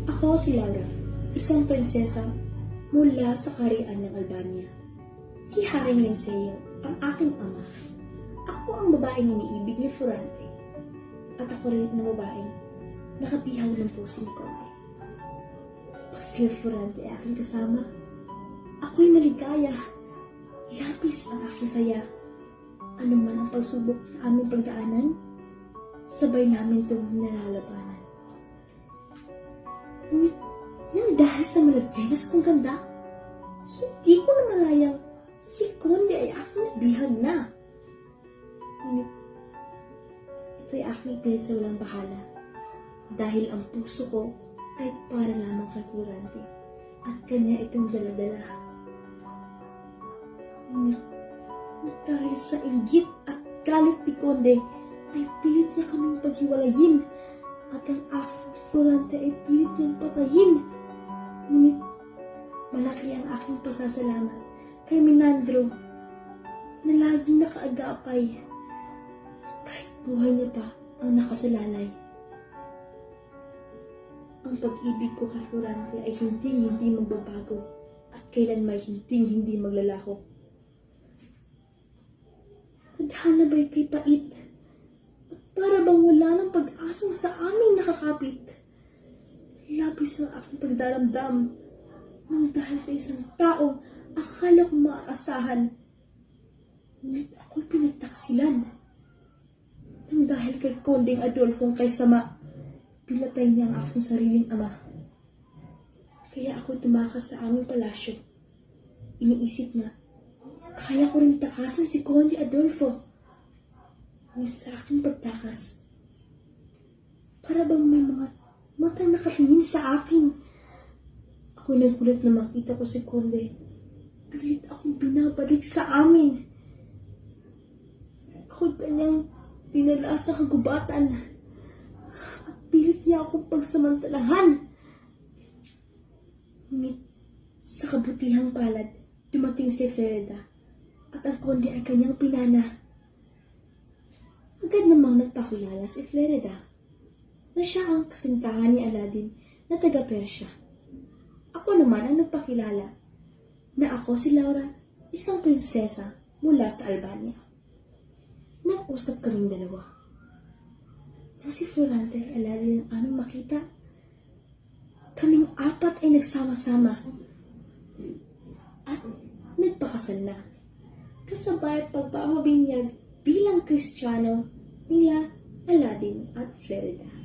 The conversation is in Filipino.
Ako si Laura, isang prinsesa mula sa kaharian ng Albania. Si Haring Linceo ang aking ama. Ako ang babaeng iniibig ni Florante. At ako rin na babaeng nakapihaw ng puso ni Conde. Pag si Florante ay aking kasama, ako'y maligaya. Labis ang aking saya. Ano man ang pagsubok na aming pagdaanan, sabay namin itong nalalabanan. Ngunit, nang dahil sa malavenas kong ganda, hindi ko na malayang si Conde ay aking nabihag na. Ngunit, ito'y aking pilit sa walang bahala. Dahil ang puso ko ay para lamang kay Florante at kanya itong daladala. Ngunit, dahil sa inggit at galit ni Conde, ay pilit niya kaming paghiwalayin at ang aking Florante ay pilit niyang patayin. Ngunit, malaki ang aking pasasalamat kay Menandro na laging nakaagapay kahit buhay niya pa ang nakasalalay. Ang pag-ibig ko kay Florante ay hindi magbabago at kailanmay hindi maglalaho. Tadhana ba'y kay pait? At para bang wala ng pag-asang sa aming nakakapit? Labis ang aking pagdaramdam nang dahil sa isang taong akala kong maaasahan. Ngunit ako'y pinagtaksilan. Nang dahil kay Kondeng Adolfo kay sama, pinatay niya ang aking sariling ama. Kaya ako tumakas sa aming palasyo. Iniisip na, kaya ko rin takasan si Conde Adolfo. Ngunit sa aking pagtakas, para bang may mga matang nakatingin sa akin. Ako nagulat na makita ko si Conde. Pilit akong binabalik sa amin. Ako kanyang dinala sa kagubatan. At pilit niya akong pagsamantalahan. Ngunit sa kabutihang palad, dumating si Florida at ang Conde ay kanyang pinana. Agad namang nagpakilala si Florida na siya ang kasintahan ni Aladdin na taga-Persya. Ako naman ang nagpakilala na ako si Laura, isang prinsesa mula sa Albania. Nag-usap kaming dalawa. Nang si Florante at Aladdin ang aming makita, kaming apat ay nagsama-sama at nagpakasal na. Kasabay pagpapabinyag bilang Kristiyano nila Aladdin at Florida.